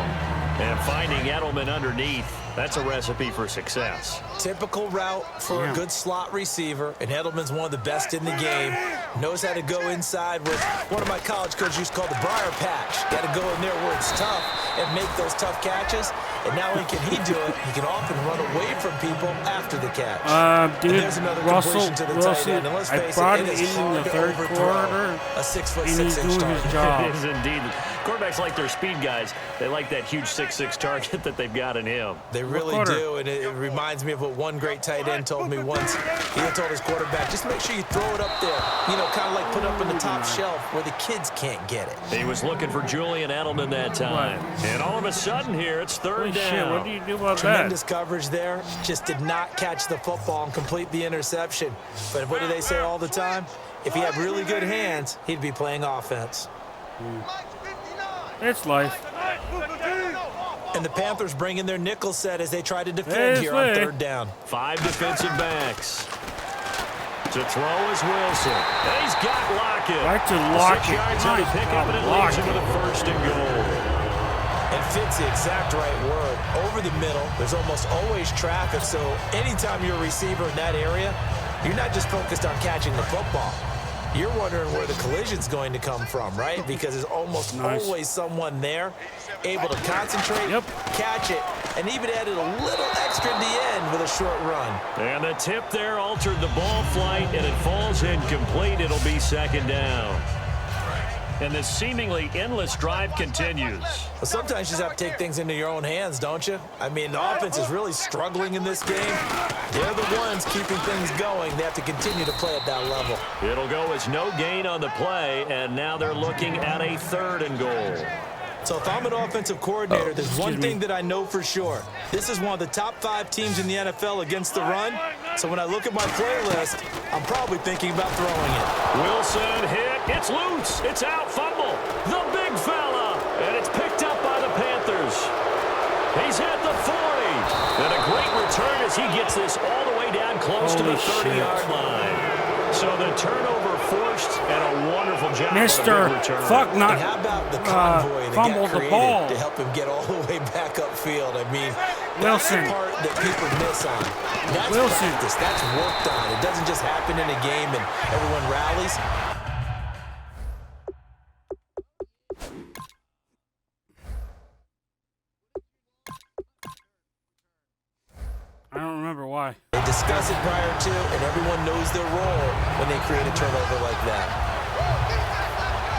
And finding Edelman underneath, that's a recipe for success. Typical route for a good slot receiver, and Edelman's one of the best in the game. Knows how to go inside with one of my college coaches used to call the Briar Patch. Got to go in there where it's tough and make those tough catches. And not only can he do it, he can often run away from people after the catch. Dude, there's another completion to the tight end. And let's face it is hard to overthrow a 6'6" target. Job. It is indeed. Quarterbacks like their speed guys. They like that huge 6'6" target that they've got in him. They really do, and it reminds me of what one great tight end told me once. He had told his quarterback, just make sure you throw it up there. You know, kind of like put it up in the top shelf where the kids can't get it. He was looking for Julian Edelman that time. And all of a sudden here, it's 3rd down. Shit, what do you do about Tremendous coverage there. Just did not catch the football and complete the interception. But what do they say all the time? If he had really good hands, he'd be playing offense. It's life. And the Panthers bring in their nickel set as they try to defend here on 3rd down. 5 defensive backs. To throw is Wilson. And he's got Lockett. Right to Lockett. 6 yards on the pickup, and it leads him to the 1st and goal. And fits the exact right word. Over the middle, there's almost always traffic, so anytime you're a receiver in that area, you're not just focused on catching the football. You're wondering where the collision's going to come from, right? Because there's almost always someone there able to concentrate, catch it, and even added a little extra at the end with a short run. And the tip there altered the ball flight, and it falls incomplete. It'll be 2nd down. And this seemingly endless drive continues. Well, sometimes you just have to take things into your own hands, don't you? I mean, the offense is really struggling in this game. They're the ones keeping things going. They have to continue to play at that level. It'll go as no gain on the play, and now they're looking at a 3rd and goal. So if I'm an offensive coordinator, there's one thing that I know for sure. This is one of the top 5 teams in the NFL against the run. So when I look at my playlist, I'm probably thinking about throwing it. Wilson hit. It's loose. It's out. Fumble. The big fella. And it's picked up by the Panthers. He's at the 40. And a great return as he gets this all the way down close to the 30-yard line. So the turnover forced and a wonderful job. Mr. Fuck not. And how about the convoy that fumbled got the ball to help him get all the way back upfield? I mean, that's Wilson. the part that people miss on. That's Wilson. practice. That's worked on. It doesn't just happen in a game and everyone rallies. I don't remember why. They discuss it prior to, and everyone knows their role when they create a turnover like that.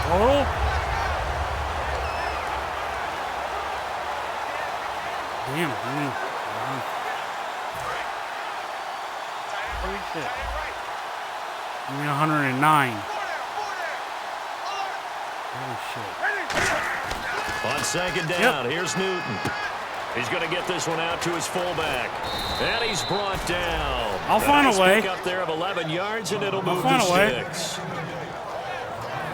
Total? Damn. Holy shit. I mean 109. Holy shit. On 2nd down, here's Newton. He's going to get this one out to his fullback. And he's brought down. I'll find a way. Pick up there of 11 yards, and it'll move find to a way. 6.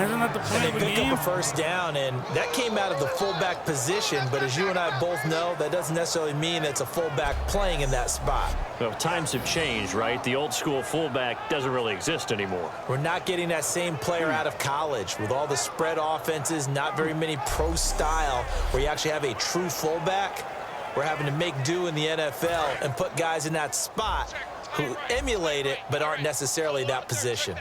Isn't that the point And of they the pick game? up a first down, and that came out of the fullback position. But as you and I both know, that doesn't necessarily mean it's a fullback playing in that spot. Well, times have changed, right? The old school fullback doesn't really exist anymore. We're not getting that same player out of college with all the spread offenses, not very many pro style where you actually have a true fullback. We're having to make do in the NFL and put guys in that spot who emulate it but aren't necessarily that position.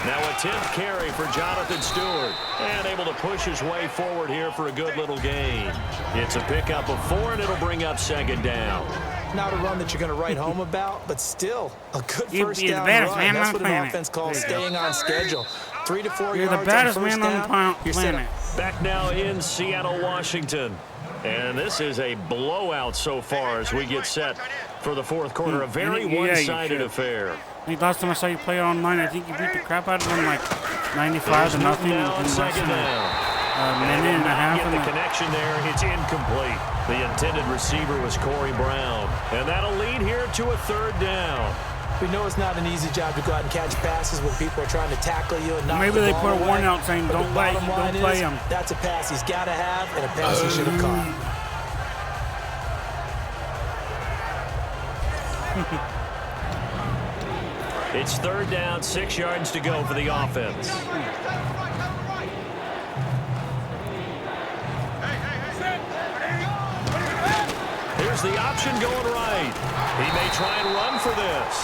Now a 10th carry for Jonathan Stewart. And able to push his way forward here for a good little gain. It's a pickup of 4, and it'll bring up second down. Not a run that you're going to write home about, but still a good You're first the down baddest run. man That's on what the an planet. offense calls There you go. staying on schedule. 3 to 4 You're yards the baddest on first man on down. the You're set up. planet. Back now in Seattle, Washington. And this is a blowout so far as we get set for the fourth quarter. A very Yeah, you one-sided should. affair. I think last time I saw you play online, I think you beat the crap out of them like 95 to nothing. Now on in less second than down. a minute and a half. Get the connection there. It's incomplete. The intended receiver was Corey Brown. And that'll lead here to a third down. We know it's not an easy job to go out and catch passes when people are trying to tackle you and knock Maybe the they ball put a away. warning out saying, But don't the play bottom line him. is, that's a pass he's got to have and a pass he should have caught. It's third down, 6 yards to go for the offense. Here's the option going right. He may try and run for this.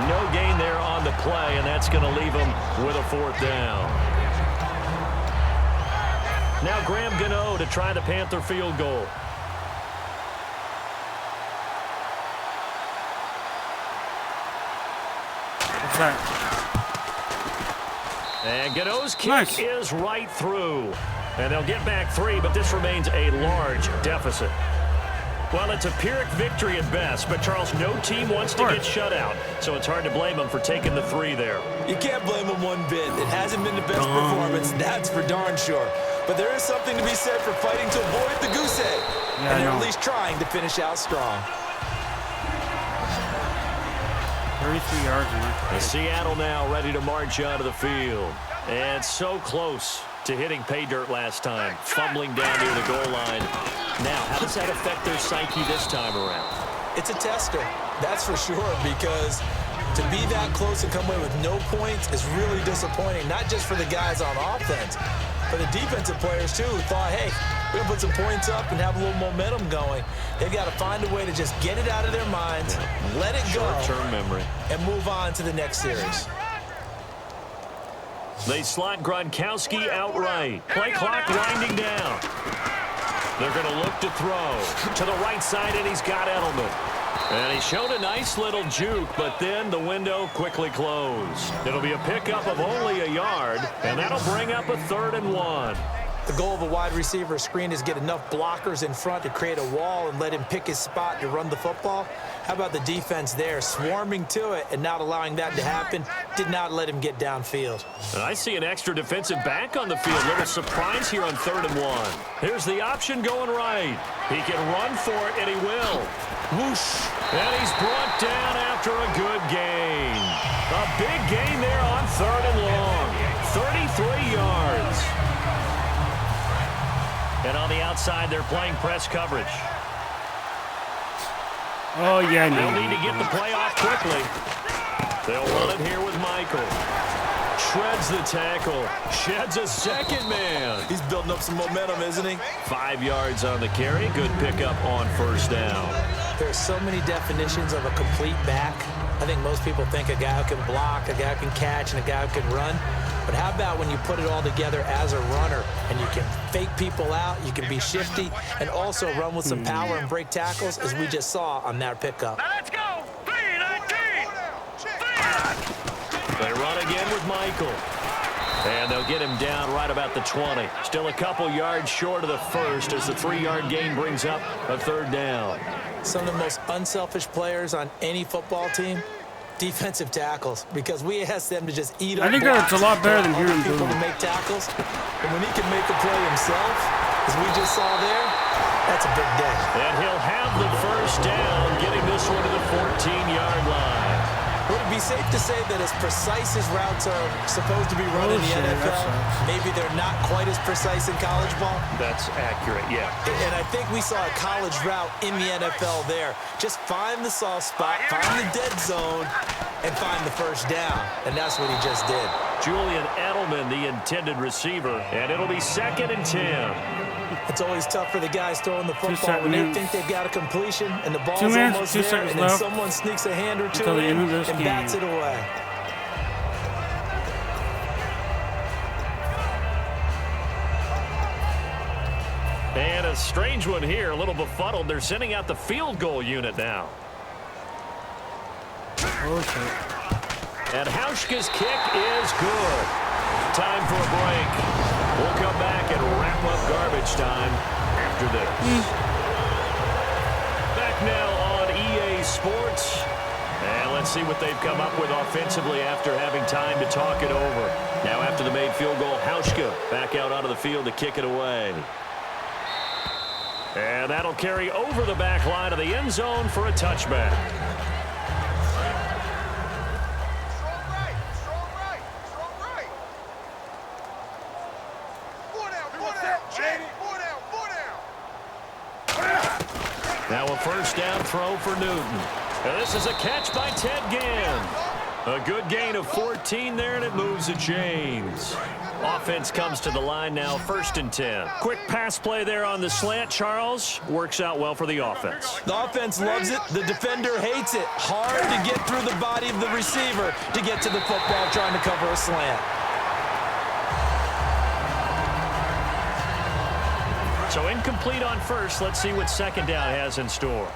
No gain there on the play, and that's going to leave him with a fourth down. Now Graham Gano to try the Panther field goal. What's that? And Gano's kick Nice. is right through. And they'll get back 3, but this remains a large deficit. Well, it's a Pyrrhic victory at best, but Charles, no team wants to get shut out, so it's hard to blame them for taking the 3 there. You can't blame him one bit. It hasn't been the best performance, that's for darn sure. But there is something to be said for fighting to avoid the goose egg. Yeah, and they're I know. at least trying to finish out strong. 33 yards. And Seattle now ready to march out of the field. And so close to hitting pay dirt last time, fumbling down near the goal line. Now, how does that affect their psyche this time around? It's a tester, that's for sure, because to be that close and come away with no points is really disappointing, not just for the guys on offense, but the defensive players, too, who thought, hey, we're going to put some points up and have a little momentum going. They've got to find a way to just get it out of their minds, let it go, Short-term memory. and move on to the next series. They slot Gronkowski outright. Play clock winding down. They're going to look to throw to the right side, and he's got Edelman. And he showed a nice little juke, but then the window quickly closed. It'll be a pickup of only a yard, and that'll bring up a 3rd and 1. The goal of a wide receiver screen is get enough blockers in front to create a wall and let him pick his spot to run the football. How about the defense there, swarming to it and not allowing that to happen? Did not let him get downfield. And I see an extra defensive back on the field. Little surprise here on 3rd and 1. Here's the option going right. He can run for it, and he will. Whoosh. And he's brought down after a good gain. A big gain there on 3rd and long. 33 yards. And on the outside, they're playing press coverage. Oh, yeah, They'll no. need to get the play off quickly. They'll run it here with Michael. Shreds the tackle. Sheds a second man. He's building up some momentum, isn't he? 5 yards on the carry. Good pickup on first down. There are so many definitions of a complete back. I think most people think a guy who can block, a guy who can catch, and a guy who can run. But how about when you put it all together as a runner and you can fake people out, you can be shifty, and also run with some power and break tackles, as we just saw on that pickup. Now let's go. 3-19. They run again with Michael. And they'll get him down right about the 20. Still a couple yards short of the first as the 3-yard gain brings up a 3rd down. Some of the most unselfish players on any football team, defensive tackles, because we ask them to just eat up I think that's a lot better than other hearing people Boone. to make tackles. And when he can make a play himself, as we just saw there, that's a big day. And he'll have the first down, getting this one to the 14-yard line. would be safe to say that as precise as routes are supposed to be run in the NFL, maybe they're not quite as precise in college ball. That's accurate, yeah. And I think we saw a college route in the NFL there. Just find the soft spot, find the dead zone, and find the first down. And that's what he just did. Julian Edelman, the intended receiver, and it'll be 2nd and 10. It's always tough for the guys throwing the football when they think they've got a completion and the ball's almost there, and then someone sneaks a hand or two in and bats it away. And a strange one here, a little befuddled. They're sending out the field goal unit now. And Hauschka's kick is good. Time for a break. We'll come back and wrap up garbage time after this. Back now on EA Sports. And let's see what they've come up with offensively after having time to talk it over. Now after the made field goal, Hauschka back out onto the field to kick it away. And that'll carry over the back line of the end zone for a touchback. Now a first down throw for Newton. And this is a catch by Ted Ginn. A good gain of 14 there, and it moves the chains. Offense comes to the line now, 1st and 10. Quick pass play there on the slant, Charles. Works out well for the offense. The offense loves it. The defender hates it. Hard to get through the body of the receiver to get to the football trying to cover a slant. So incomplete on first. Let's see what 2nd down has in store.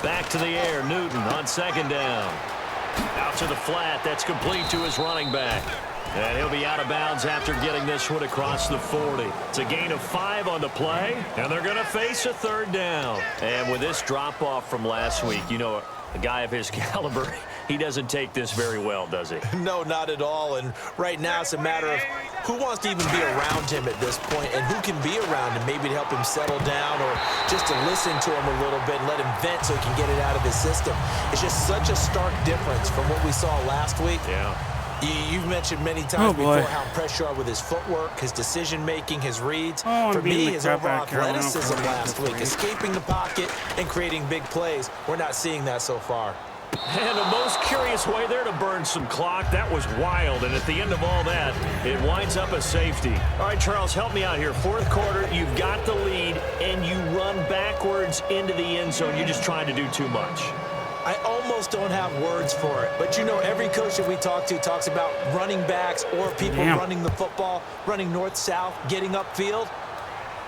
Back to the air, Newton on 2nd down. Out to the flat, that's complete to his running back. And he'll be out of bounds after getting this one across the 40. It's a gain of 5 on the play, and they're going to face a 3rd down. And with this drop-off from last week, you know, a guy of his caliber, he doesn't take this very well, does he? No, not at all. And right now it's a matter of who wants to even be around him at this point and who can be around him maybe to help him settle down or just to listen to him a little bit and let him vent so he can get it out of his system. It's just such a stark difference from what we saw last week. Yeah. You've mentioned many times before how impressed you are with his footwork, his decision-making, his reads. For me, his overall athleticism last week, escaping the pocket and creating big plays. We're not seeing that so far. And a most curious way there to burn some clock. That was wild, and at the end of all that, it winds up a safety. All right, Charles, help me out here. 4th quarter, you've got the lead, and you run backwards into the end zone. You're just trying to do too much. I almost don't have words for it. But, you know, every coach that we talk to talks about running backs or people running the football, running north-south, getting upfield.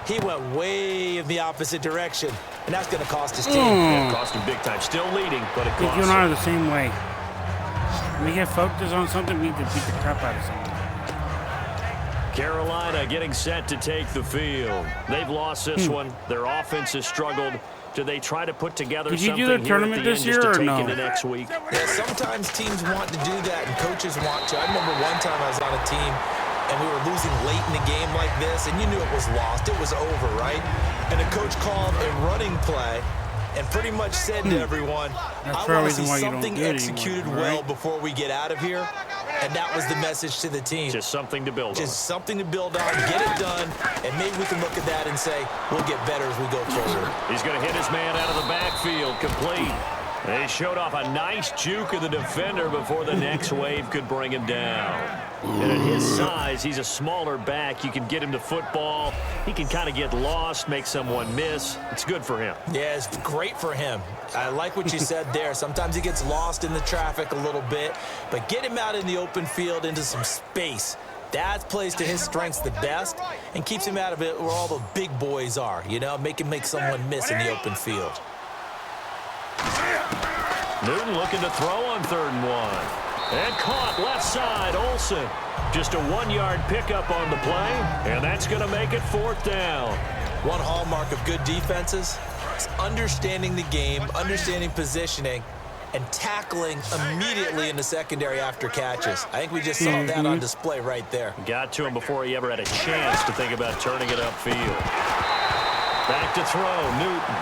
He went way in the opposite direction, and that's going to cost his team. Yeah, cost him big time. Still leading, but it cost him. You're not the same way. When we get focused on something, we can beat the crap out of something. Carolina getting set to take the field. They've lost this one. Their offense has struggled. Do they try to put together something you do the tournament this year or no? Next week? Yeah, sometimes teams want to do that, and coaches want to. I remember one time I was on a team, and we were losing late in the game like this, and you knew it was lost. It was over, right? And the coach called a running play and pretty much said to everyone, I want to see something executed well before we get out of here. And that was the message to the team. Just something to build on. Just something to build on, get it done, and maybe we can look at that and say, we'll get better as we go forward. He's going to hit his man out of the backfield, complete. They showed off a nice juke of the defender before the next wave could bring him down. And at his size, he's a smaller back. You can get him to football. He can kind of get lost, make someone miss. It's good for him. Yeah, it's great for him. I like what you said there. Sometimes he gets lost in the traffic a little bit, but get him out in the open field into some space. That plays to his strengths the best and keeps him out of it where all the big boys are, you know, make someone miss in the open field. Newton looking to throw on 3rd and 1. And caught left side, Olsen. Just a 1-yard pickup on the play, and that's going to make it 4th down. One hallmark of good defenses is understanding the game, understanding positioning, and tackling immediately in the secondary after catches. I think we just saw that on display right there. Got to him before he ever had a chance to think about turning it upfield. Back to throw, Newton.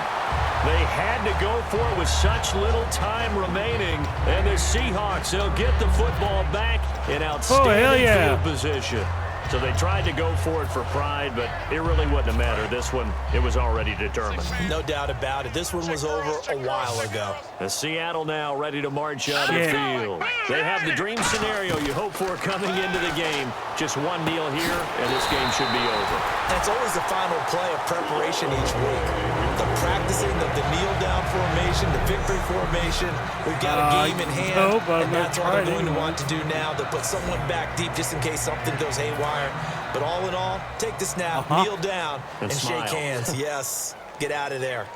They had to go for it with such little time remaining. And the Seahawks, they'll get the football back in outstanding field position. So they tried to go for it for pride, but it really wouldn't have mattered. This one, it was already determined. No doubt about it. This one was over a while ago. And Seattle now ready to march out of the field. They have the dream scenario you hope for coming into the game. Just one kneel here, and this game should be over. That's always the final play of preparation each week. The practicing of the kneel-down formation, the victory formation. We've got a game in hand, and that's what they're going to want to do now, to put someone back deep just in case something goes haywire. But all in all, take the snap, kneel down, and shake hands. Yes, get out of there.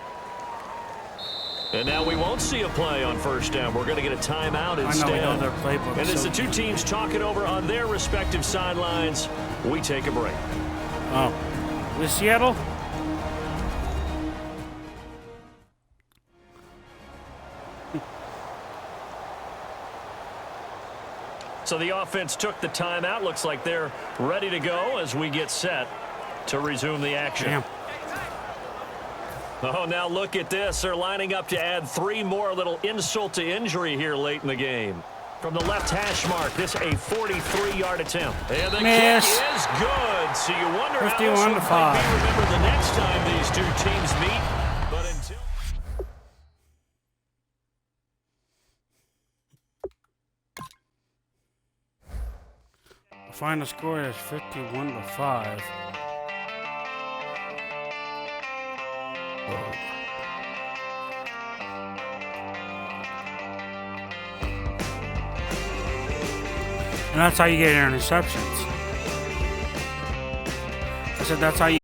And now we won't see a play on first down. We're going to get a timeout instead. I know their playbook. And as the two teams talk it over on their respective sidelines, we take a break. Oh, with Seattle? So the offense took the timeout. Looks like they're ready to go as we get set to resume the action. Damn. Oh, now look at this. They're lining up to add 3 more, little insult to injury here late in the game. From the left hash mark, this a 43-yard attempt. And the kick is good. So you wonder how this will be remembered the next time these two teams meet. But until... The final score is 51-5. And that's how you get interceptions. I said that's how you